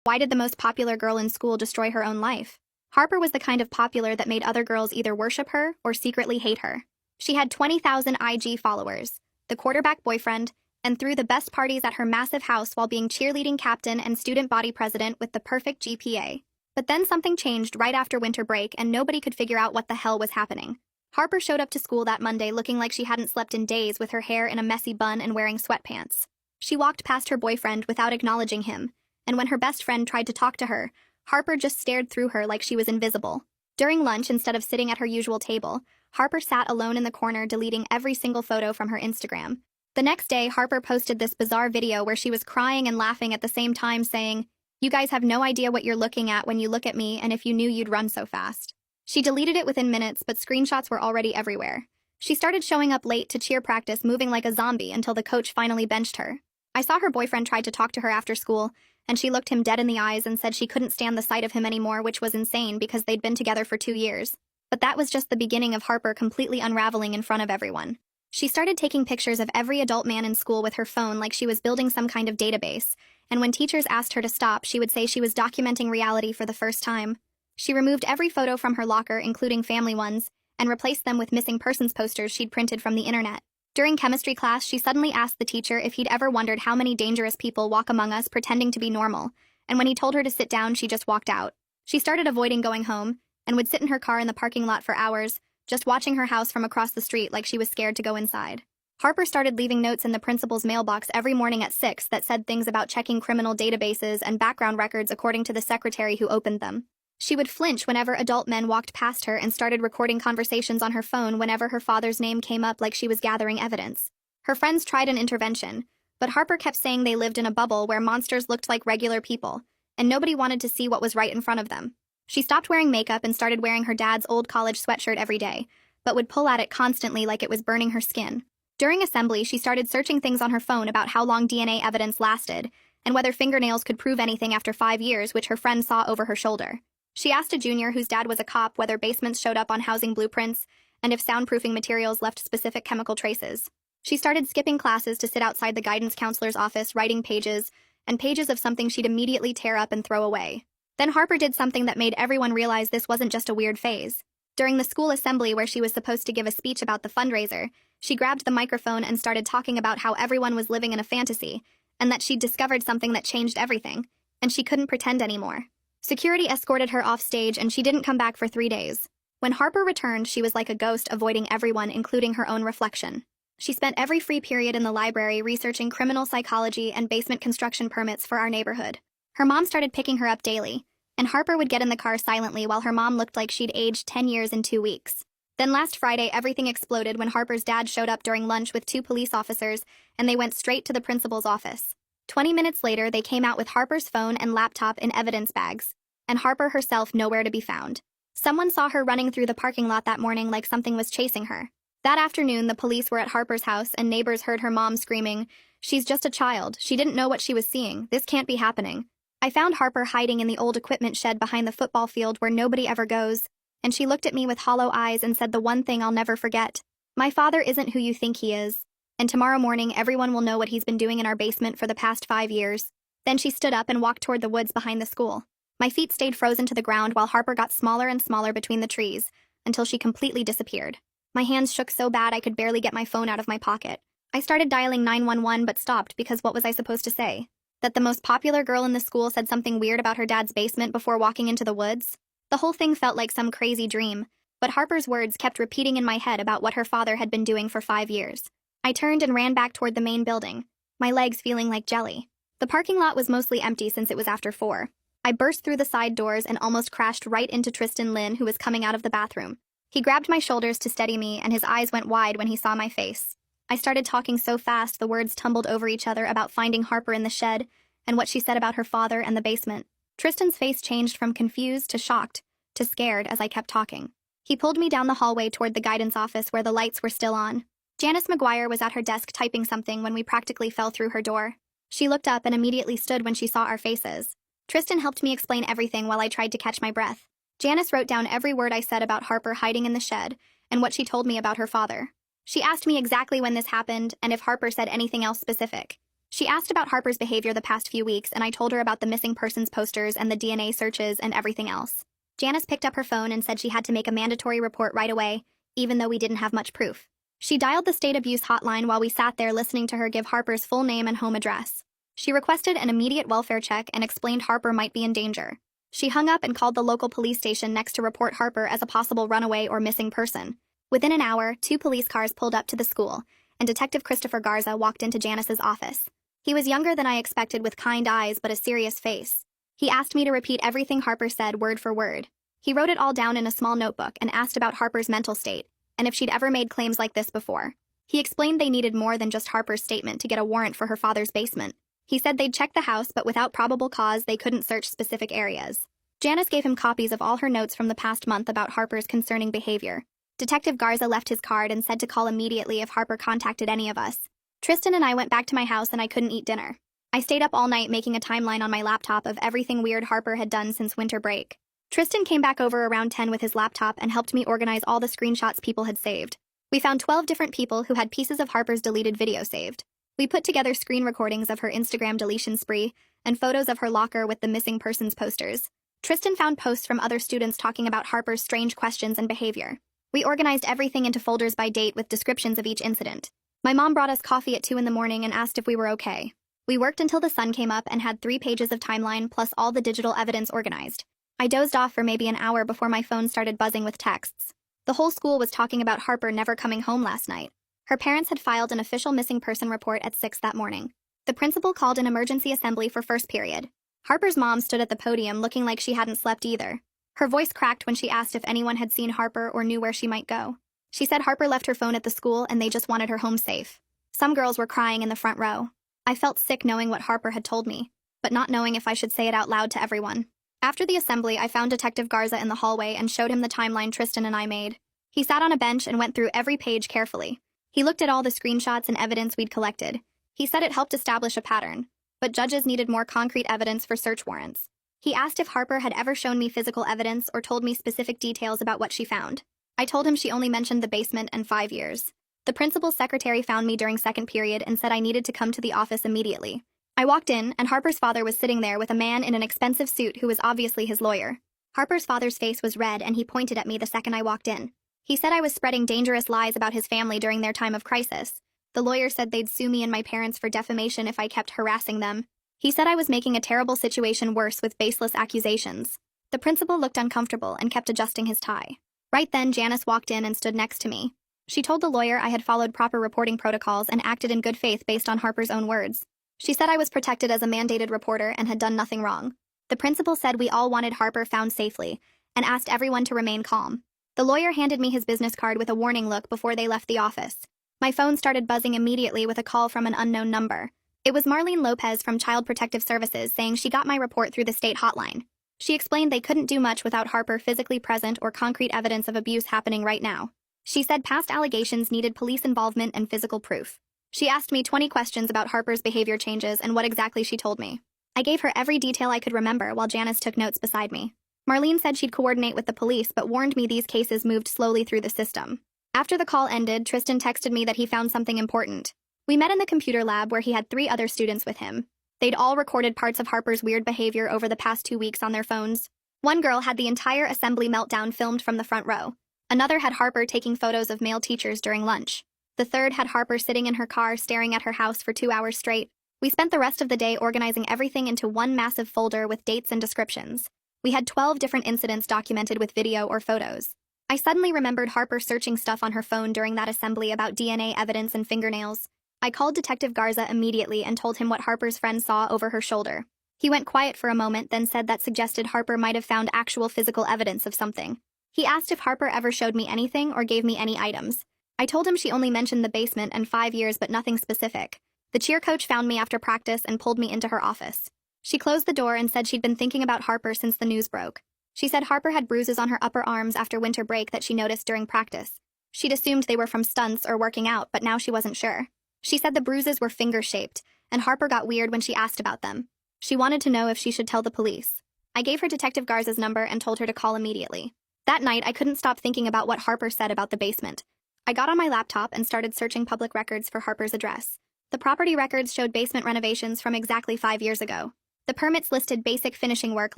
Why did the most popular girl in school destroy her own life? Harper was the kind of popular that made other girls either worship her or secretly hate her. She had 20,000 IG followers, the quarterback boyfriend, and threw the best parties at her massive house while being cheerleading captain and student body president with the perfect GPA. But then something changed right after winter break and nobody could figure out what the hell was happening. Harper showed up to school that Monday looking like she hadn't slept in days with her hair in a messy bun and wearing sweatpants. She walked past her boyfriend without acknowledging him, and when her best friend tried to talk to her, Harper just stared through her like she was invisible. During lunch, instead of sitting at her usual table, Harper sat alone in the corner deleting every single photo from her Instagram. The next day, Harper posted this bizarre video where she was crying and laughing at the same time saying, "You guys have no idea what you're looking at when you look at me, and if you knew you'd run so fast." She deleted it within minutes, but screenshots were already everywhere. She started showing up late to cheer practice, moving like a zombie until the coach finally benched her. I saw her boyfriend tried to talk to her after school, and she looked him dead in the eyes and said she couldn't stand the sight of him anymore, which was insane because they'd been together for 2 years. But that was just the beginning of Harper completely unraveling in front of everyone. She started taking pictures of every adult man in school with her phone like she was building some kind of database, and when teachers asked her to stop, she would say she was documenting reality for the first time. She removed every photo from her locker, including family ones, and replaced them with missing persons posters she'd printed from the internet. During chemistry class, she suddenly asked the teacher if he'd ever wondered how many dangerous people walk among us pretending to be normal, and when he told her to sit down, she just walked out. She started avoiding going home, and would sit in her car in the parking lot for hours, just watching her house from across the street like she was scared to go inside. Harper started leaving notes in the principal's mailbox every morning at 6 that said things about checking criminal databases and background records according to the secretary who opened them. She would flinch whenever adult men walked past her and started recording conversations on her phone whenever her father's name came up like she was gathering evidence. Her friends tried an intervention, but Harper kept saying they lived in a bubble where monsters looked like regular people, and nobody wanted to see what was right in front of them. She stopped wearing makeup and started wearing her dad's old college sweatshirt every day, but would pull at it constantly like it was burning her skin. During assembly, she started searching things on her phone about how long DNA evidence lasted, and whether fingernails could prove anything after 5 years, which her friend saw over her shoulder. She asked a junior whose dad was a cop whether basements showed up on housing blueprints and if soundproofing materials left specific chemical traces. She started skipping classes to sit outside the guidance counselor's office writing pages and pages of something she'd immediately tear up and throw away. Then Harper did something that made everyone realize this wasn't just a weird phase. During the school assembly where she was supposed to give a speech about the fundraiser, she grabbed the microphone and started talking about how everyone was living in a fantasy and that she'd discovered something that changed everything, and she couldn't pretend anymore. Security escorted her off stage and she didn't come back for 3 days. When Harper returned, she was like a ghost, avoiding everyone, including her own reflection. She spent every free period in the library researching criminal psychology and basement construction permits for our neighborhood. Her mom started picking her up daily, and Harper would get in the car silently while her mom looked like she'd aged 10 years in 2 weeks. Then last Friday, everything exploded when Harper's dad showed up during lunch with 2 police officers, and they went straight to the principal's office. 20 minutes later, they came out with Harper's phone and laptop in evidence bags, and Harper herself nowhere to be found. Someone saw her running through the parking lot that morning like something was chasing her. That afternoon, the police were at Harper's house, and neighbors heard her mom screaming, "She's just a child. She didn't know what she was seeing. This can't be happening." I found Harper hiding in the old equipment shed behind the football field where nobody ever goes, and she looked at me with hollow eyes and said the one thing I'll never forget. "My father isn't who you think he is, and tomorrow morning everyone will know what he's been doing in our basement for the past 5 years." Then she stood up and walked toward the woods behind the school. My feet stayed frozen to the ground while Harper got smaller and smaller between the trees, until she completely disappeared. My hands shook so bad I could barely get my phone out of my pocket. I started dialing 911 but stopped because what was I supposed to say? That the most popular girl in the school said something weird about her dad's basement before walking into the woods? The whole thing felt like some crazy dream, but Harper's words kept repeating in my head about what her father had been doing for 5 years. I turned and ran back toward the main building, my legs feeling like jelly. The parking lot was mostly empty since it was after 4. I burst through the side doors and almost crashed right into Tristan Lynn, who was coming out of the bathroom. He grabbed my shoulders to steady me, and his eyes went wide when he saw my face. I started talking so fast the words tumbled over each other about finding Harper in the shed and what she said about her father and the basement. Tristan's face changed from confused to shocked to scared as I kept talking. He pulled me down the hallway toward the guidance office where the lights were still on. Janice McGuire was at her desk typing something when we practically fell through her door. She looked up and immediately stood when she saw our faces. Tristan helped me explain everything while I tried to catch my breath. Janice wrote down every word I said about Harper hiding in the shed and what she told me about her father. She asked me exactly when this happened and if Harper said anything else specific. She asked about Harper's behavior the past few weeks, and I told her about the missing persons posters and the DNA searches and everything else. Janice picked up her phone and said she had to make a mandatory report right away, even though we didn't have much proof. She dialed the state abuse hotline while we sat there listening to her give Harper's full name and home address. She requested an immediate welfare check and explained Harper might be in danger. She hung up and called the local police station next to report Harper as a possible runaway or missing person. Within an hour, 2 police cars pulled up to the school, and Detective Christopher Garza walked into Janice's office. He was younger than I expected, with kind eyes but a serious face. He asked me to repeat everything Harper said word for word. He wrote it all down in a small notebook and asked about Harper's mental state, and if she'd ever made claims like this before. He explained they needed more than just Harper's statement to get a warrant for her father's basement. He said they'd check the house, but without probable cause, they couldn't search specific areas. Janice gave him copies of all her notes from the past month about Harper's concerning behavior. Detective Garza left his card and said to call immediately if Harper contacted any of us. Tristan and I went back to my house and I couldn't eat dinner. I stayed up all night making a timeline on my laptop of everything weird Harper had done since winter break. Tristan came back over around 10 with his laptop and helped me organize all the screenshots people had saved. We found 12 different people who had pieces of Harper's deleted video saved. We put together screen recordings of her Instagram deletion spree and photos of her locker with the missing persons posters. Tristan found posts from other students talking about Harper's strange questions and behavior. We organized everything into folders by date with descriptions of each incident. My mom brought us coffee at 2 in the morning and asked if we were okay. We worked until the sun came up and had 3 pages of timeline plus all the digital evidence organized. I dozed off for maybe an hour before my phone started buzzing with texts. The whole school was talking about Harper never coming home last night. Her parents had filed an official missing person report at 6 that morning. The principal called an emergency assembly for first period. Harper's mom stood at the podium looking like she hadn't slept either. Her voice cracked when she asked if anyone had seen Harper or knew where she might go. She said Harper left her phone at the school and they just wanted her home safe. Some girls were crying in the front row. I felt sick knowing what Harper had told me, but not knowing if I should say it out loud to everyone. After the assembly, I found Detective Garza in the hallway and showed him the timeline Tristan and I made. He sat on a bench and went through every page carefully. He looked at all the screenshots and evidence we'd collected. He said it helped establish a pattern, but judges needed more concrete evidence for search warrants. He asked if Harper had ever shown me physical evidence or told me specific details about what she found. I told him she only mentioned the basement and 5 years. The principal's secretary found me during second period and said I needed to come to the office immediately. I walked in, and Harper's father was sitting there with a man in an expensive suit who was obviously his lawyer. Harper's father's face was red, and he pointed at me the second I walked in. He said I was spreading dangerous lies about his family during their time of crisis. The lawyer said they'd sue me and my parents for defamation if I kept harassing them. He said I was making a terrible situation worse with baseless accusations. The principal looked uncomfortable and kept adjusting his tie. Right then, Janice walked in and stood next to me. She told the lawyer I had followed proper reporting protocols and acted in good faith based on Harper's own words. She said I was protected as a mandated reporter and had done nothing wrong. The principal said we all wanted Harper found safely and asked everyone to remain calm. The lawyer handed me his business card with a warning look before they left the office. My phone started buzzing immediately with a call from an unknown number. It was Marlene Lopez from Child Protective Services saying she got my report through the state hotline. She explained they couldn't do much without Harper physically present or concrete evidence of abuse happening right now. She said past allegations needed police involvement and physical proof. She asked me 20 questions about Harper's behavior changes and what exactly she told me. I gave her every detail I could remember while Janice took notes beside me. Marlene said she'd coordinate with the police but warned me these cases moved slowly through the system. After the call ended, Tristan texted me that he found something important. We met in the computer lab where he had 3 other students with him. They'd all recorded parts of Harper's weird behavior over the past 2 weeks on their phones. One girl had the entire assembly meltdown filmed from the front row. Another had Harper taking photos of male teachers during lunch. The third had Harper sitting in her car staring at her house for 2 hours straight. We spent the rest of the day organizing everything into one massive folder with dates and descriptions. We had 12 different incidents documented with video or photos. I suddenly remembered Harper searching stuff on her phone during that assembly about DNA evidence and fingernails. I called Detective Garza immediately and told him what Harper's friend saw over her shoulder. He went quiet for a moment, then said that suggested Harper might have found actual physical evidence of something. He asked if Harper ever showed me anything or gave me any items. I told him she only mentioned the basement and 5 years but nothing specific. The cheer coach found me after practice and pulled me into her office. She closed the door and said she'd been thinking about Harper since the news broke. She said Harper had bruises on her upper arms after winter break that she noticed during practice. She'd assumed they were from stunts or working out, but now she wasn't sure. She said the bruises were finger-shaped, and Harper got weird when she asked about them. She wanted to know if she should tell the police. I gave her Detective Garza's number and told her to call immediately. That night, I couldn't stop thinking about what Harper said about the basement. I got on my laptop and started searching public records for Harper's address. The property records showed basement renovations from exactly 5 years ago. The permits listed basic finishing work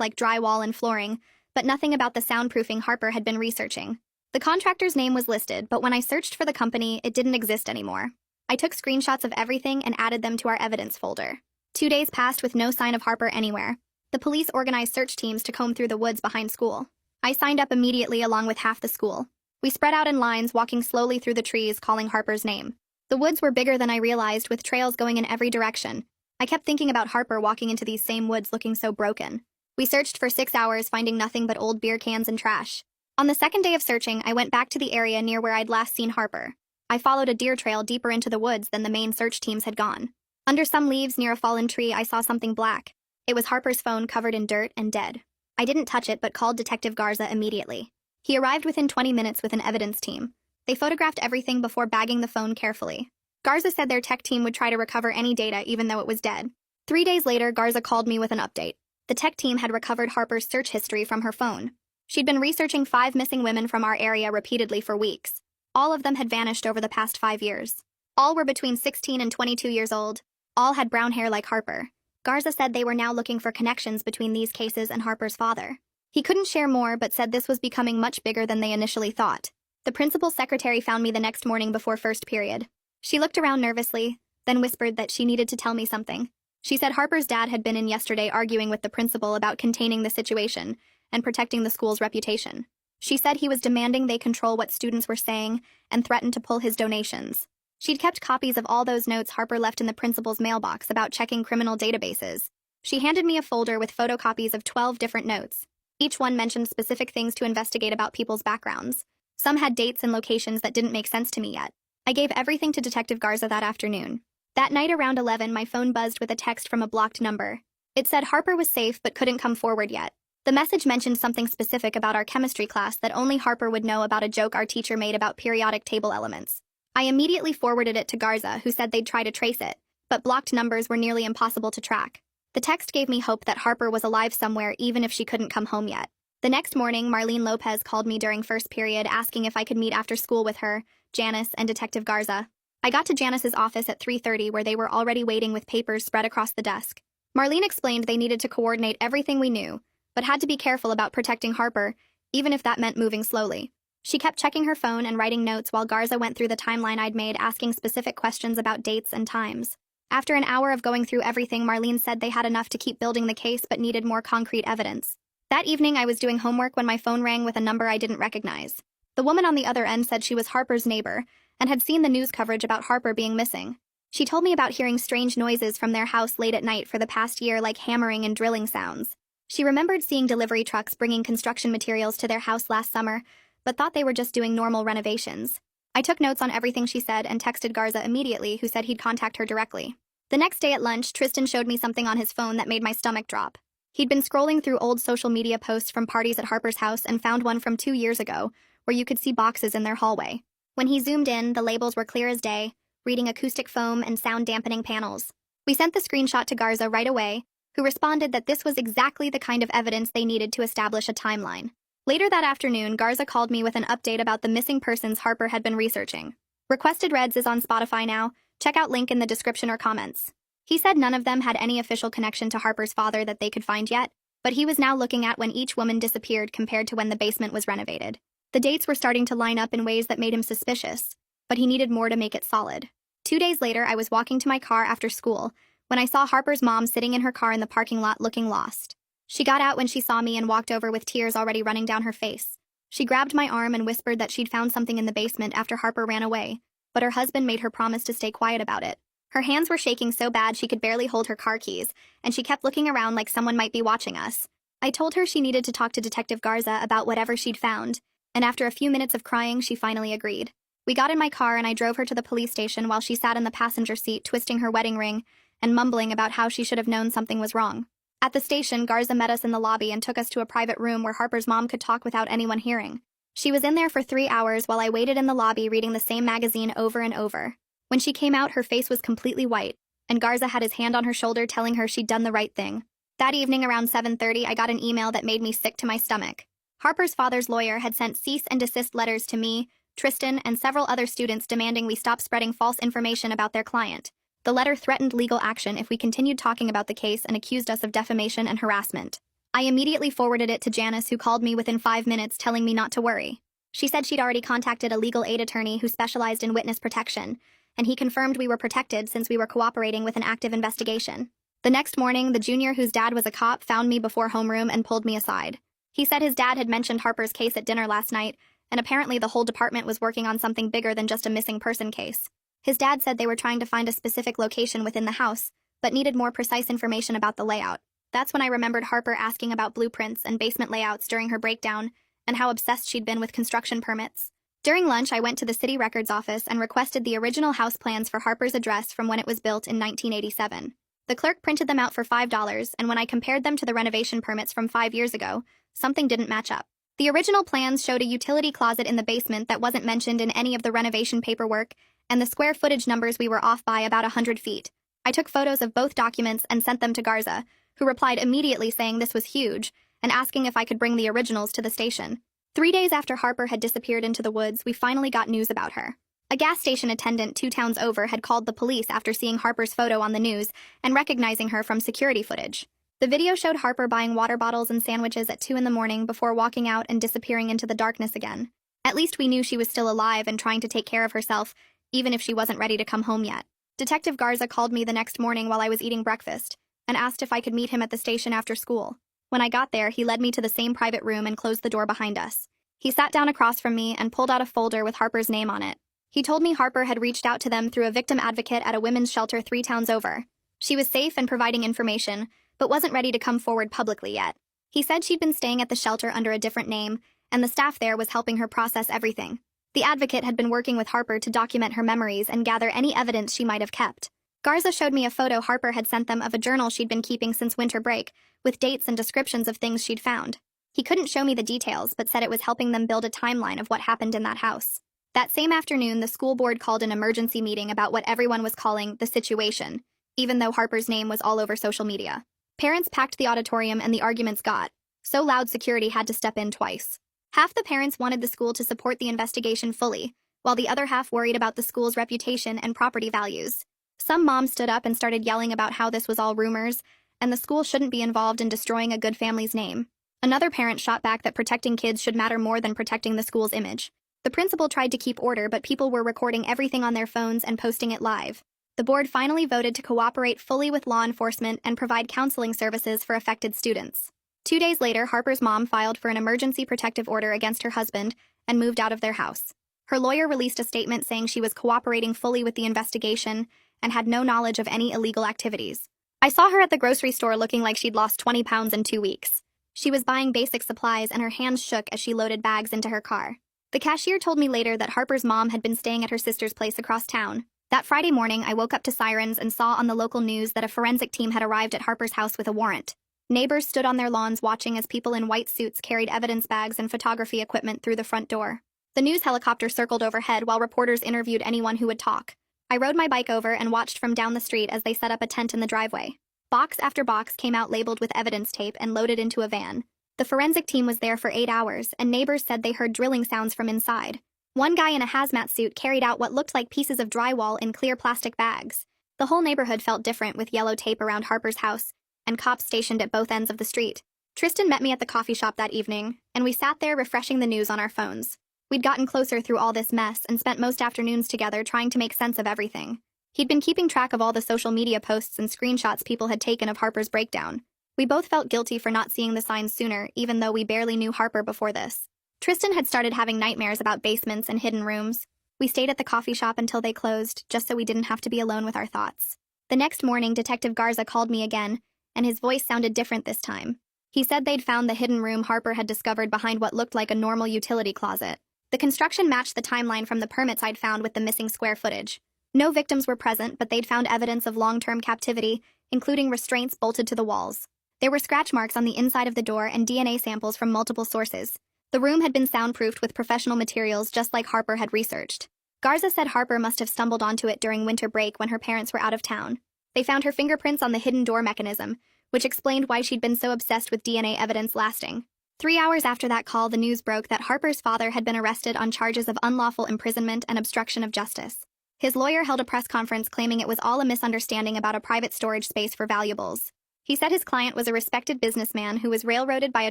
like drywall and flooring, but nothing about the soundproofing Harper had been researching. The contractor's name was listed, but when I searched for the company, it didn't exist anymore. I took screenshots of everything and added them to our evidence folder. 2 days passed with no sign of Harper anywhere. The police organized search teams to comb through the woods behind school. I signed up immediately along with half the school. We spread out in lines, walking slowly through the trees, calling Harper's name. The woods were bigger than I realized, with trails going in every direction. I kept thinking about Harper walking into these same woods looking so broken. We searched for 6 hours, finding nothing but old beer cans and trash. On the second day of searching, I went back to the area near where I'd last seen Harper. I followed a deer trail deeper into the woods than the main search teams had gone. Under some leaves near a fallen tree, I saw something black. It was Harper's phone, covered in dirt and dead. I didn't touch it, but called Detective Garza immediately. He arrived within 20 minutes with an evidence team. They photographed everything before bagging the phone carefully. Garza said their tech team would try to recover any data even though it was dead. 3 days later, Garza called me with an update. The tech team had recovered Harper's search history from her phone. She'd been researching 5 missing women from our area repeatedly for weeks. All of them had vanished over the past 5 years. All were between 16 and 22 years old. All had brown hair like Harper. Garza said they were now looking for connections between these cases and Harper's father. He couldn't share more, but said this was becoming much bigger than they initially thought. The principal's secretary found me the next morning before first period. She looked around nervously, then whispered that she needed to tell me something. She said Harper's dad had been in yesterday arguing with the principal about containing the situation and protecting the school's reputation. She said he was demanding they control what students were saying and threatened to pull his donations. She'd kept copies of all those notes Harper left in the principal's mailbox about checking criminal databases. She handed me a folder with photocopies of 12 different notes. Each one mentioned specific things to investigate about people's backgrounds. Some had dates and locations that didn't make sense to me yet. I gave everything to Detective Garza that afternoon. That night around 11, my phone buzzed with a text from a blocked number. It said Harper was safe but couldn't come forward yet. The message mentioned something specific about our chemistry class that only Harper would know about, a joke our teacher made about periodic table elements. I immediately forwarded it to Garza, who said they'd try to trace it, but blocked numbers were nearly impossible to track. The text gave me hope that Harper was alive somewhere even if she couldn't come home yet. The next morning, Marlene Lopez called me during first period asking if I could meet after school with her, Janice, and Detective Garza. I got to Janice's office at 3:30, where they were already waiting with papers spread across the desk. Marlene explained they needed to coordinate everything we knew, but had to be careful about protecting Harper, even if that meant moving slowly. She kept checking her phone and writing notes while Garza went through the timeline I'd made, asking specific questions about dates and times. After an hour of going through everything, Marlene said they had enough to keep building the case but needed more concrete evidence. That evening, I was doing homework when my phone rang with a number I didn't recognize. The woman on the other end said she was Harper's neighbor and had seen the news coverage about Harper being missing. She told me about hearing strange noises from their house late at night for the past year, like hammering and drilling sounds. She remembered seeing delivery trucks bringing construction materials to their house last summer, but thought they were just doing normal renovations. I took notes on everything she said and texted Garza immediately, who said he'd contact her directly. The next day at lunch, Tristan showed me something on his phone that made my stomach drop. He'd been scrolling through old social media posts from parties at Harper's house and found one from 2 years ago, where you could see boxes in their hallway. When he zoomed in, the labels were clear as day, reading acoustic foam and sound-dampening panels. We sent the screenshot to Garza right away, who responded that this was exactly the kind of evidence they needed to establish a timeline. Later that afternoon, Garza called me with an update about the missing persons Harper had been researching. Requested Reds is on Spotify now. Check out link in the description or comments. He said none of them had any official connection to Harper's father that they could find yet, but he was now looking at when each woman disappeared compared to when the basement was renovated. The dates were starting to line up in ways that made him suspicious, but he needed more to make it solid. 2 days later, I was walking to my car after school when I saw Harper's mom sitting in her car in the parking lot looking lost. She got out when she saw me and walked over with tears already running down her face. She grabbed my arm and whispered that she'd found something in the basement after Harper ran away, but her husband made her promise to stay quiet about it. Her hands were shaking so bad she could barely hold her car keys, and she kept looking around like someone might be watching us. I told her she needed to talk to Detective Garza about whatever she'd found, and after a few minutes of crying, she finally agreed. We got in my car and I drove her to the police station while she sat in the passenger seat twisting her wedding ring and mumbling about how she should have known something was wrong. At the station, Garza met us in the lobby and took us to a private room where Harper's mom could talk without anyone hearing. She was in there for 3 hours while I waited in the lobby reading the same magazine over and over. When she came out, her face was completely white, and Garza had his hand on her shoulder telling her she'd done the right thing. That evening around 7:30, I got an email that made me sick to my stomach. Harper's father's lawyer had sent cease and desist letters to me, Tristan, and several other students demanding we stop spreading false information about their client. The letter threatened legal action if we continued talking about the case and accused us of defamation and harassment. I immediately forwarded it to Janice, who called me within 5 minutes telling me not to worry. She said she'd already contacted a legal aid attorney who specialized in witness protection, and he confirmed we were protected since we were cooperating with an active investigation. The next morning, the junior whose dad was a cop found me before homeroom and pulled me aside. He said his dad had mentioned Harper's case at dinner last night, and apparently the whole department was working on something bigger than just a missing person case. His dad said they were trying to find a specific location within the house, but needed more precise information about the layout. That's when I remembered Harper asking about blueprints and basement layouts during her breakdown, and how obsessed she'd been with construction permits. During lunch, I went to the city records office and requested the original house plans for Harper's address from when it was built in 1987. The clerk printed them out for $5, and when I compared them to the renovation permits from 5 years ago, something didn't match up. The original plans showed a utility closet in the basement that wasn't mentioned in any of the renovation paperwork, and the square footage numbers we were off by about 100 feet. I took photos of both documents and sent them to Garza, who replied immediately saying this was huge, and asking if I could bring the originals to the station. 3 days after Harper had disappeared into the woods, we finally got news about her. A gas station attendant 2 towns over had called the police after seeing Harper's photo on the news and recognizing her from security footage. The video showed Harper buying water bottles and sandwiches at 2 in the morning before walking out and disappearing into the darkness again. At least we knew she was still alive and trying to take care of herself, even if she wasn't ready to come home yet. Detective Garza called me the next morning while I was eating breakfast and asked if I could meet him at the station after school. When I got there, he led me to the same private room and closed the door behind us. He sat down across from me and pulled out a folder with Harper's name on it. He told me Harper had reached out to them through a victim advocate at a women's shelter 3 towns over. She was safe and providing information, but wasn't ready to come forward publicly yet. He said she'd been staying at the shelter under a different name, and the staff there was helping her process everything. The advocate had been working with Harper to document her memories and gather any evidence she might have kept. Garza showed me a photo Harper had sent them of a journal she'd been keeping since winter break, with dates and descriptions of things she'd found. He couldn't show me the details, but said it was helping them build a timeline of what happened in that house. That same afternoon, the school board called an emergency meeting about what everyone was calling the situation, even though Harper's name was all over social media. Parents packed the auditorium and the arguments got so loud security had to step in twice. Half the parents wanted the school to support the investigation fully, while the other half worried about the school's reputation and property values. Some moms stood up and started yelling about how this was all rumors, and the school shouldn't be involved in destroying a good family's name. Another parent shot back that protecting kids should matter more than protecting the school's image. The principal tried to keep order, but people were recording everything on their phones and posting it live. The board finally voted to cooperate fully with law enforcement and provide counseling services for affected students. 2 days later, Harper's mom filed for an emergency protective order against her husband and moved out of their house. Her lawyer released a statement saying she was cooperating fully with the investigation and had no knowledge of any illegal activities. I saw her at the grocery store looking like she'd lost 20 pounds in 2 weeks. She was buying basic supplies and her hands shook as she loaded bags into her car. The cashier told me later that Harper's mom had been staying at her sister's place across town. That Friday morning, I woke up to sirens and saw on the local news that a forensic team had arrived at Harper's house with a warrant. Neighbors stood on their lawns watching as people in white suits carried evidence bags and photography equipment through the front door. The news helicopter circled overhead while reporters interviewed anyone who would talk. I rode my bike over and watched from down the street as they set up a tent in the driveway. Box after box came out labeled with evidence tape and loaded into a van. The forensic team was there for 8 hours, and neighbors said they heard drilling sounds from inside. One guy in a hazmat suit carried out what looked like pieces of drywall in clear plastic bags. The whole neighborhood felt different with yellow tape around Harper's house, and cops stationed at both ends of the street. Tristan met me at the coffee shop that evening, and we sat there refreshing the news on our phones. We'd gotten closer through all this mess and spent most afternoons together trying to make sense of everything. He'd been keeping track of all the social media posts and screenshots people had taken of Harper's breakdown. We both felt guilty for not seeing the signs sooner, even though we barely knew Harper before this. Tristan had started having nightmares about basements and hidden rooms. We stayed at the coffee shop until they closed, just so we didn't have to be alone with our thoughts. The next morning, Detective Garza called me again, and his voice sounded different this time. He said they'd found the hidden room Harper had discovered behind what looked like a normal utility closet. The construction matched the timeline from the permits I'd found with the missing square footage. No victims were present, but they'd found evidence of long-term captivity, including restraints bolted to the walls. There were scratch marks on the inside of the door and DNA samples from multiple sources. The room had been soundproofed with professional materials just like Harper had researched. Garza said Harper must have stumbled onto it during winter break when her parents were out of town. They found her fingerprints on the hidden door mechanism, which explained why she'd been so obsessed with DNA evidence lasting. 3 hours after that call, the news broke that Harper's father had been arrested on charges of unlawful imprisonment and obstruction of justice. His lawyer held a press conference claiming it was all a misunderstanding about a private storage space for valuables. He said his client was a respected businessman who was railroaded by a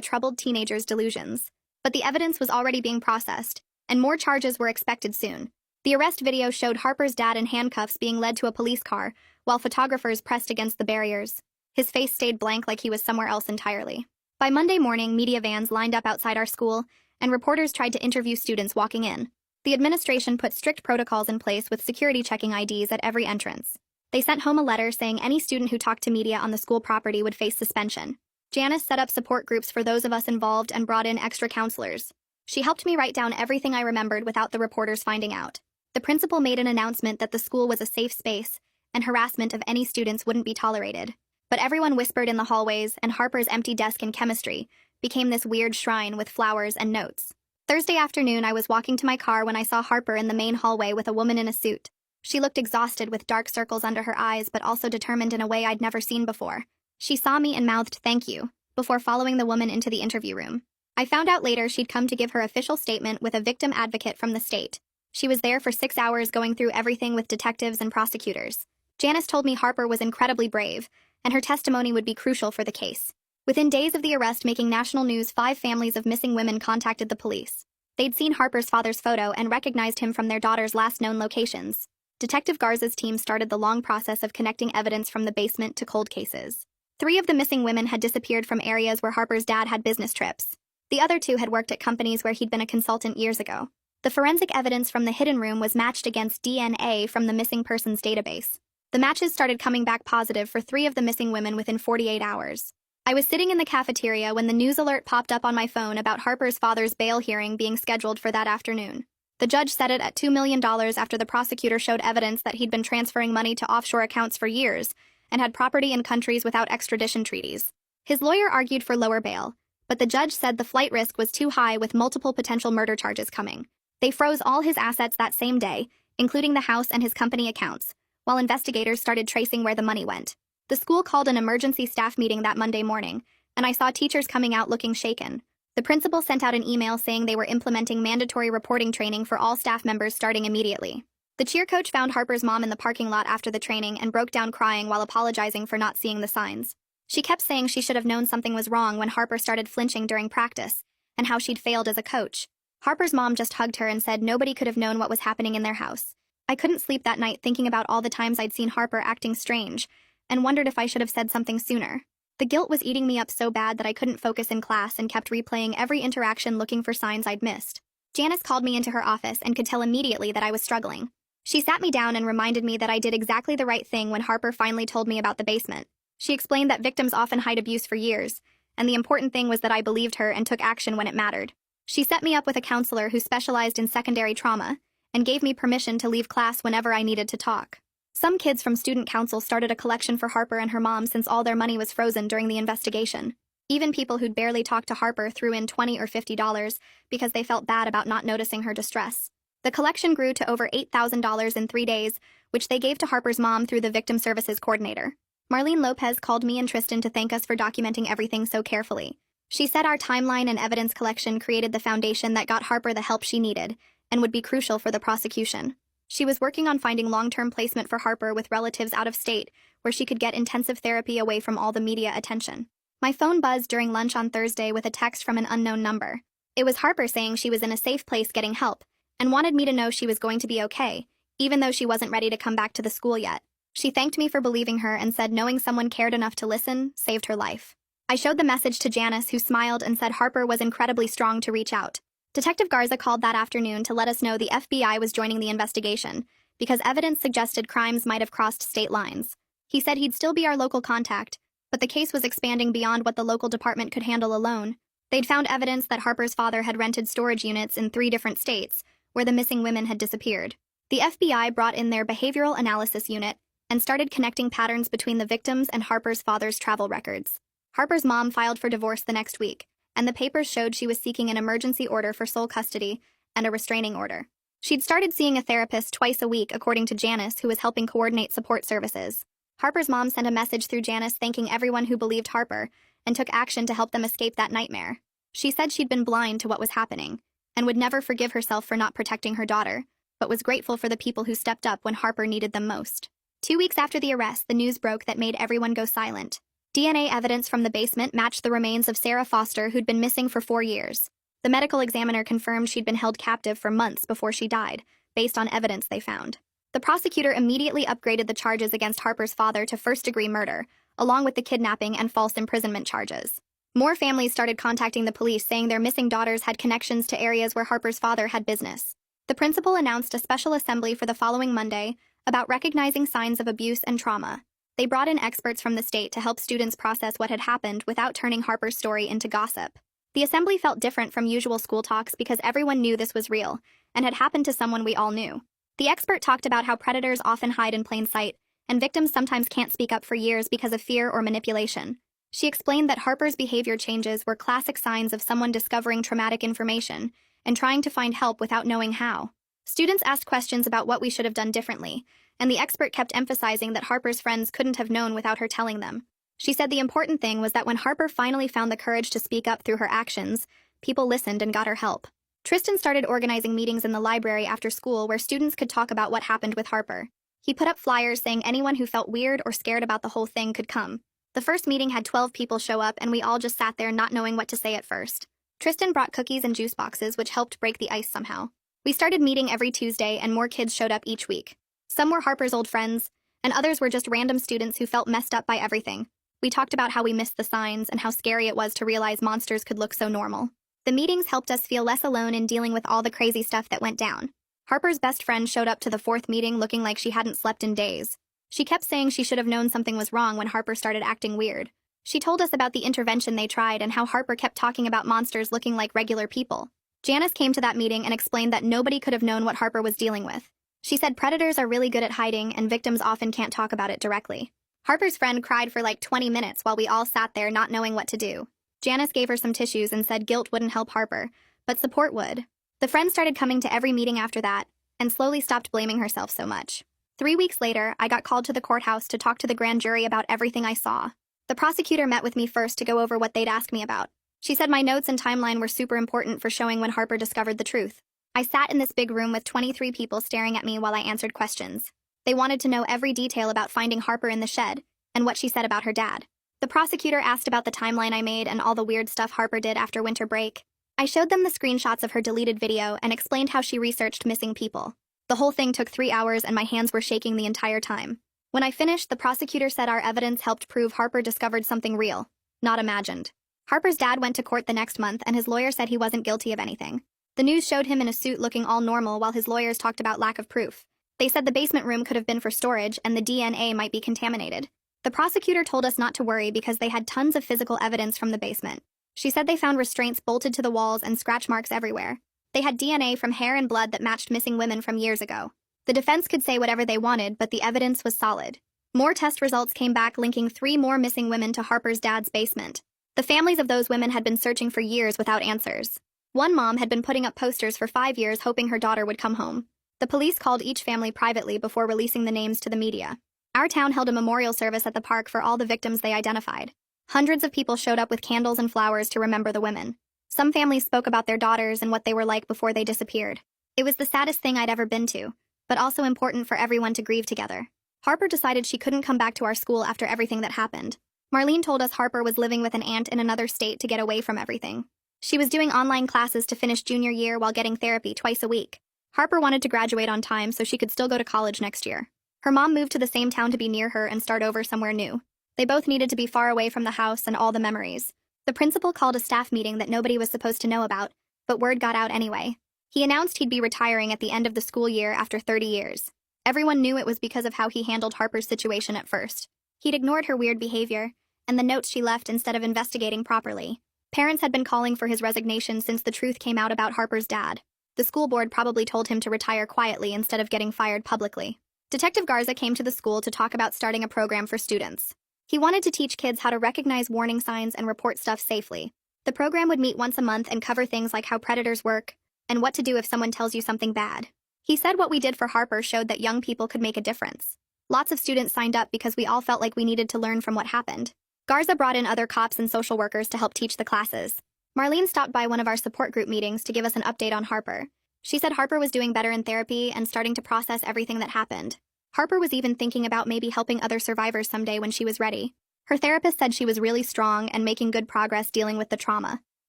troubled teenager's delusions. But the evidence was already being processed, and more charges were expected soon. The arrest video showed Harper's dad in handcuffs being led to a police car, while photographers pressed against the barriers. His face stayed blank like he was somewhere else entirely. By Monday morning, media vans lined up outside our school, and reporters tried to interview students walking in. The administration put strict protocols in place with security checking IDs at every entrance. They sent home a letter saying any student who talked to media on the school property would face suspension. Janice set up support groups for those of us involved and brought in extra counselors. She helped me write down everything I remembered without the reporters finding out. The principal made an announcement that the school was a safe space, and harassment of any students wouldn't be tolerated. But everyone whispered in the hallways, and Harper's empty desk in chemistry became this weird shrine with flowers and notes. Thursday afternoon, I was walking to my car when I saw Harper in the main hallway with a woman in a suit. She looked exhausted with dark circles under her eyes, but also determined in a way I'd never seen before. She saw me and mouthed "thank you" before following the woman into the interview room. I found out later she'd come to give her official statement with a victim advocate from the state. She was there for 6 hours going through everything with detectives and prosecutors. Janice told me Harper was incredibly brave, and her testimony would be crucial for the case. Within days of the arrest making national news, 5 families of missing women contacted the police. They'd seen Harper's father's photo and recognized him from their daughter's last known locations. Detective Garza's team started the long process of connecting evidence from the basement to cold cases. 3 of the missing women had disappeared from areas where Harper's dad had business trips. The other 2 had worked at companies where he'd been a consultant years ago. The forensic evidence from the hidden room was matched against DNA from the missing persons database. The matches started coming back positive for 3 of the missing women within 48 hours. I was sitting in the cafeteria when the news alert popped up on my phone about Harper's father's bail hearing being scheduled for that afternoon. The judge set it at $2 million after the prosecutor showed evidence that he'd been transferring money to offshore accounts for years and had property in countries without extradition treaties. His lawyer argued for lower bail, but the judge said the flight risk was too high with multiple potential murder charges coming. They froze all his assets that same day, including the house and his company accounts, while investigators started tracing where the money went. The school called an emergency staff meeting that Monday morning, and I saw teachers coming out looking shaken. The principal sent out an email saying they were implementing mandatory reporting training for all staff members starting immediately. The cheer coach found Harper's mom in the parking lot after the training and broke down crying while apologizing for not seeing the signs. She kept saying she should have known something was wrong when Harper started flinching during practice, and how she'd failed as a coach. Harper's mom just hugged her and said nobody could have known what was happening in their house. I couldn't sleep that night thinking about all the times I'd seen Harper acting strange, and wondered if I should have said something sooner. The guilt was eating me up so bad that I couldn't focus in class and kept replaying every interaction looking for signs I'd missed. Janice called me into her office and could tell immediately that I was struggling. She sat me down and reminded me that I did exactly the right thing when Harper finally told me about the basement. She explained that victims often hide abuse for years, and the important thing was that I believed her and took action when it mattered. She set me up with a counselor who specialized in secondary trauma, and gave me permission to leave class whenever I needed to talk. Some kids from student council started a collection for Harper and her mom since all their money was frozen during the investigation. Even people who'd barely talked to Harper threw in $20 or $50 because they felt bad about not noticing her distress. The collection grew to over $8,000 in 3 days, which they gave to Harper's mom through the Victim Services Coordinator. Marlene Lopez called me and Tristan to thank us for documenting everything so carefully. She said our timeline and evidence collection created the foundation that got Harper the help she needed, and would be crucial for the prosecution. She was working on finding long-term placement for Harper with relatives out of state, where she could get intensive therapy away from all the media attention. My phone buzzed during lunch on Thursday with a text from an unknown number. It was Harper saying she was in a safe place getting help, and wanted me to know she was going to be okay, even though she wasn't ready to come back to the school yet. She thanked me for believing her and said knowing someone cared enough to listen saved her life. I showed the message to Janice, who smiled and said Harper was incredibly strong to reach out. Detective Garza called that afternoon to let us know the FBI was joining the investigation, because evidence suggested crimes might have crossed state lines. He said he'd still be our local contact, but the case was expanding beyond what the local department could handle alone. They'd found evidence that Harper's father had rented storage units in 3 different states, where the missing women had disappeared. The FBI brought in their behavioral analysis unit and started connecting patterns between the victims and Harper's father's travel records. Harper's mom filed for divorce the next week, and the papers showed she was seeking an emergency order for sole custody and a restraining order. She'd started seeing a therapist twice a week, according to Janice, who was helping coordinate support services. Harper's mom sent a message through Janice thanking everyone who believed Harper and took action to help them escape that nightmare. She said she'd been blind to what was happening and would never forgive herself for not protecting her daughter, but was grateful for the people who stepped up when Harper needed them most. 2 weeks after the arrest, the news broke that made everyone go silent. DNA evidence from the basement matched the remains of Sarah Foster, who'd been missing for 4 years. The medical examiner confirmed she'd been held captive for months before she died, based on evidence they found. The prosecutor immediately upgraded the charges against Harper's father to first-degree murder, along with the kidnapping and false imprisonment charges. More families started contacting the police saying their missing daughters had connections to areas where Harper's father had business. The principal announced a special assembly for the following Monday about recognizing signs of abuse and trauma. They brought in experts from the state to help students process what had happened without turning Harper's story into gossip. The assembly felt different from usual school talks because everyone knew this was real and had happened to someone we all knew. The expert talked about how predators often hide in plain sight, and victims sometimes can't speak up for years because of fear or manipulation. She explained that Harper's behavior changes were classic signs of someone discovering traumatic information and trying to find help without knowing how. Students asked questions about what we should have done differently, and the expert kept emphasizing that Harper's friends couldn't have known without her telling them. She said the important thing was that when Harper finally found the courage to speak up through her actions, people listened and got her help. Tristan started organizing meetings in the library after school where students could talk about what happened with Harper. He put up flyers saying anyone who felt weird or scared about the whole thing could come. The first meeting had 12 people show up, and we all just sat there not knowing what to say at first. Tristan brought cookies and juice boxes, which helped break the ice somehow. We started meeting every Tuesday, and more kids showed up each week. Some were Harper's old friends, and others were just random students who felt messed up by everything. We talked about how we missed the signs and how scary it was to realize monsters could look so normal. The meetings helped us feel less alone in dealing with all the crazy stuff that went down. Harper's best friend showed up to the 4th meeting looking like she hadn't slept in days. She kept saying she should have known something was wrong when Harper started acting weird. She told us about the intervention they tried and how Harper kept talking about monsters looking like regular people. Janice came to that meeting and explained that nobody could have known what Harper was dealing with. She said predators are really good at hiding and victims often can't talk about it directly. Harper's friend cried for like 20 minutes while we all sat there not knowing what to do. Janice gave her some tissues and said guilt wouldn't help Harper, but support would. The friend started coming to every meeting after that and slowly stopped blaming herself so much. 3 weeks later, I got called to the courthouse to talk to the grand jury about everything I saw. The prosecutor met with me first to go over what they'd ask me about. She said my notes and timeline were super important for showing when Harper discovered the truth. I sat in this big room with 23 people staring at me while I answered questions. They wanted to know every detail about finding Harper in the shed and what she said about her dad. The prosecutor asked about the timeline I made and all the weird stuff Harper did after winter break. I showed them the screenshots of her deleted video and explained how she researched missing people. The whole thing took 3 hours and my hands were shaking the entire time. When I finished, the prosecutor said our evidence helped prove Harper discovered something real, not imagined. Harper's dad went to court the next month and his lawyer said he wasn't guilty of anything. The news showed him in a suit looking all normal while his lawyers talked about lack of proof. They said the basement room could have been for storage and the DNA might be contaminated. The prosecutor told us not to worry because they had tons of physical evidence from the basement. She said they found restraints bolted to the walls and scratch marks everywhere. They had DNA from hair and blood that matched missing women from years ago. The defense could say whatever they wanted, but the evidence was solid. More test results came back linking 3 more missing women to Harper's dad's basement. The families of those women had been searching for years without answers. One mom had been putting up posters for 5 years hoping her daughter would come home. The police called each family privately before releasing the names to the media. Our town held a memorial service at the park for all the victims they identified. Hundreds of people showed up with candles and flowers to remember the women. Some families spoke about their daughters and what they were like before they disappeared. It was the saddest thing I'd ever been to, but also important for everyone to grieve together. Harper decided she couldn't come back to our school after everything that happened. Marlene told us Harper was living with an aunt in another state to get away from everything. She was doing online classes to finish junior year while getting therapy twice a week. Harper wanted to graduate on time so she could still go to college next year. Her mom moved to the same town to be near her and start over somewhere new. They both needed to be far away from the house and all the memories. The principal called a staff meeting that nobody was supposed to know about, but word got out anyway. He announced he'd be retiring at the end of the school year after 30 years. Everyone knew it was because of how he handled Harper's situation at first. He'd ignored her weird behavior and the notes she left instead of investigating properly. Parents had been calling for his resignation since the truth came out about Harper's dad. The school board probably told him to retire quietly instead of getting fired publicly. Detective Garza came to the school to talk about starting a program for students. He wanted to teach kids how to recognize warning signs and report stuff safely. The program would meet once a month and cover things like how predators work and what to do if someone tells you something bad. He said what we did for Harper showed that young people could make a difference. Lots of students signed up because we all felt like we needed to learn from what happened. Garza brought in other cops and social workers to help teach the classes. Marlene stopped by one of our support group meetings to give us an update on Harper. She said Harper was doing better in therapy and starting to process everything that happened. Harper was even thinking about maybe helping other survivors someday when she was ready. Her therapist said she was really strong and making good progress dealing with the trauma.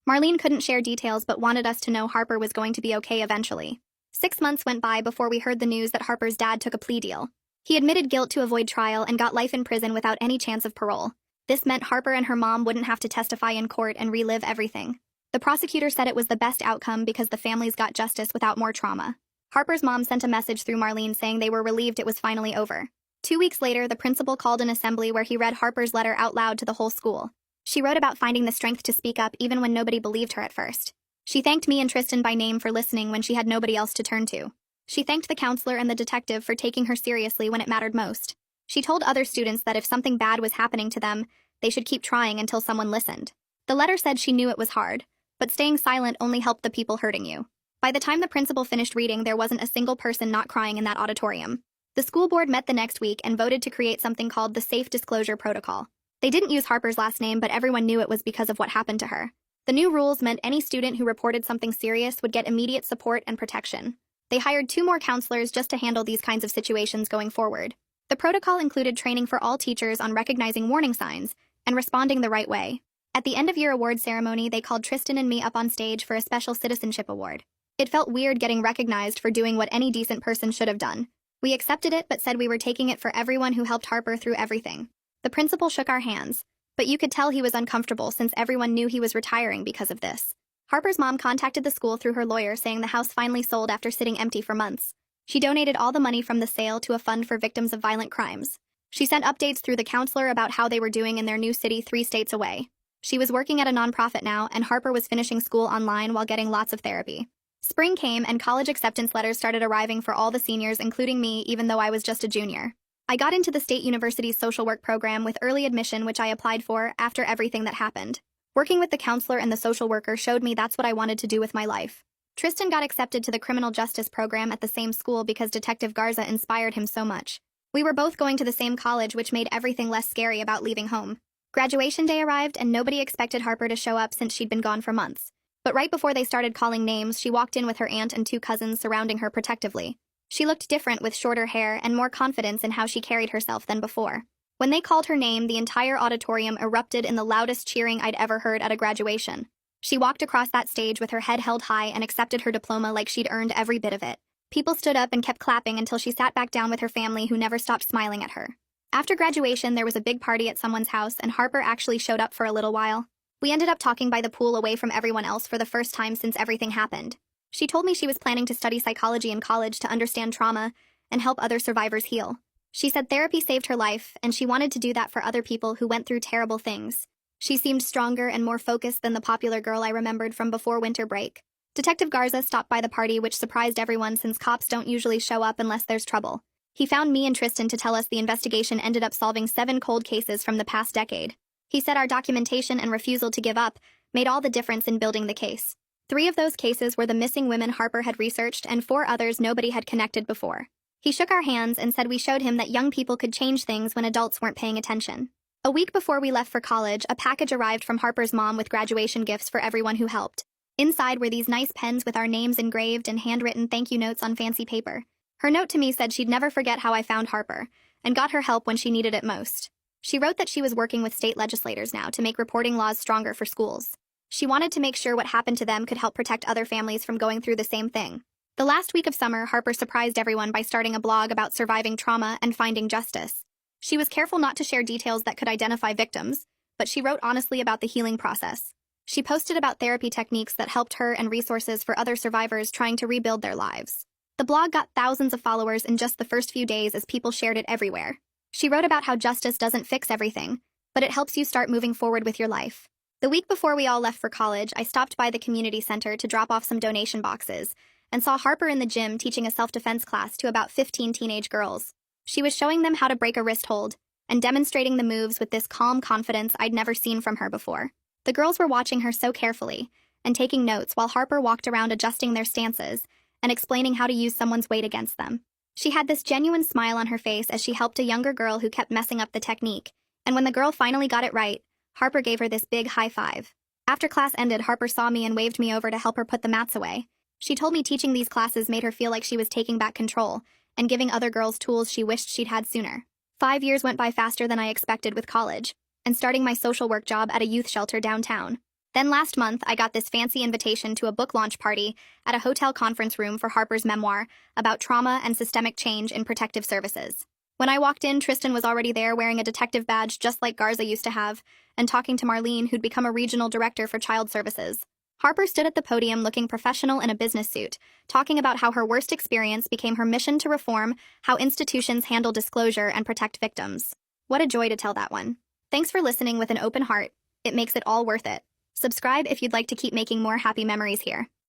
Marlene couldn't share details but wanted us to know Harper was going to be okay eventually. 6 months went by before we heard the news that Harper's dad took a plea deal. He admitted guilt to avoid trial and got life in prison without any chance of parole. This meant Harper and her mom wouldn't have to testify in court and relive everything. The prosecutor said it was the best outcome because the families got justice without more trauma. Harper's mom sent a message through Marlene saying they were relieved it was finally over. 2 weeks later, the principal called an assembly where he read Harper's letter out loud to the whole school. She wrote about finding the strength to speak up even when nobody believed her at first. She thanked me and Tristan by name for listening when she had nobody else to turn to. She thanked the counselor and the detective for taking her seriously when it mattered most. She told other students that if something bad was happening to them, they should keep trying until someone listened. The letter said she knew it was hard, but staying silent only helped the people hurting you. By the time the principal finished reading, there wasn't a single person not crying in that auditorium. The school board met the next week and voted to create something called the Safe Disclosure Protocol. They didn't use Harper's last name, but everyone knew it was because of what happened to her. The new rules meant any student who reported something serious would get immediate support and protection. They hired 2 more counselors just to handle these kinds of situations going forward. The protocol included training for all teachers on recognizing warning signs and responding the right way. At the end-of-year award ceremony, they called Tristan and me up on stage for a special citizenship award. It felt weird getting recognized for doing what any decent person should have done. We accepted it but said we were taking it for everyone who helped Harper through everything. The principal shook our hands, but you could tell he was uncomfortable since everyone knew he was retiring because of this. Harper's mom contacted the school through her lawyer saying the house finally sold after sitting empty for months. She donated all the money from the sale to a fund for victims of violent crimes. She sent updates through the counselor about how they were doing in their new city 3 states away. She was working at a nonprofit now, and Harper was finishing school online while getting lots of therapy. Spring came and college acceptance letters started arriving for all the seniors, including me, even though I was just a junior. I got into the State University's social work program with early admission, which I applied for after everything that happened. Working with the counselor and the social worker showed me that's what I wanted to do with my life. Tristan got accepted to the criminal justice program at the same school because Detective Garza inspired him so much. We were both going to the same college, which made everything less scary about leaving home. Graduation day arrived and nobody expected Harper to show up since she'd been gone for months. But right before they started calling names, she walked in with her aunt and 2 cousins surrounding her protectively. She looked different with shorter hair and more confidence in how she carried herself than before. When they called her name, the entire auditorium erupted in the loudest cheering I'd ever heard at a graduation. She walked across that stage with her head held high and accepted her diploma like she'd earned every bit of it. People stood up and kept clapping until she sat back down with her family, who never stopped smiling at her. After graduation, there was a big party at someone's house, and Harper actually showed up for a little while. We ended up talking by the pool away from everyone else for the first time since everything happened. She told me she was planning to study psychology in college to understand trauma and help other survivors heal. She said therapy saved her life, and she wanted to do that for other people who went through terrible things. She seemed stronger and more focused than the popular girl I remembered from before winter break. Detective Garza stopped by the party, which surprised everyone since cops don't usually show up unless there's trouble. He found me and Tristan to tell us the investigation ended up solving 7 cold cases from the past decade. He said our documentation and refusal to give up made all the difference in building the case. 3 of those cases were the missing women Harper had researched, and 4 others nobody had connected before. He shook our hands and said we showed him that young people could change things when adults weren't paying attention. A week before we left for college, a package arrived from Harper's mom with graduation gifts for everyone who helped. Inside were these nice pens with our names engraved and handwritten thank you notes on fancy paper. Her note to me said she'd never forget how I found Harper and got her help when she needed it most. She wrote that she was working with state legislators now to make reporting laws stronger for schools. She wanted to make sure what happened to them could help protect other families from going through the same thing. The last week of summer, Harper surprised everyone by starting a blog about surviving trauma and finding justice. She was careful not to share details that could identify victims, but she wrote honestly about the healing process. She posted about therapy techniques that helped her and resources for other survivors trying to rebuild their lives. The blog got thousands of followers in just the first few days as people shared it everywhere. She wrote about how justice doesn't fix everything, but it helps you start moving forward with your life. The week before we all left for college, I stopped by the community center to drop off some donation boxes and saw Harper in the gym teaching a self-defense class to about 15 teenage girls. She was showing them how to break a wrist hold and demonstrating the moves with this calm confidence I'd never seen from her before. The girls were watching her so carefully and taking notes while Harper walked around adjusting their stances and explaining how to use someone's weight against them. She had this genuine smile on her face as she helped a younger girl who kept messing up the technique, and when the girl finally got it right, Harper gave her this big high five. After class ended, Harper saw me and waved me over to help her put the mats away. She told me teaching these classes made her feel like she was taking back control and giving other girls tools she wished she'd had sooner. 5 years went by faster than I expected with college, and starting my social work job at a youth shelter downtown. Then last month, I got this fancy invitation to a book launch party at a hotel conference room for Harper's memoir about trauma and systemic change in protective services. When I walked in, Tristan was already there wearing a detective badge just like Garza used to have, and talking to Marlene, who'd become a regional director for child services. Harper stood at the podium looking professional in a business suit, talking about how her worst experience became her mission to reform how institutions handle disclosure and protect victims. What a joy to tell that one. Thanks for listening with an open heart. It makes it all worth it. Subscribe if you'd like to keep making more happy memories here.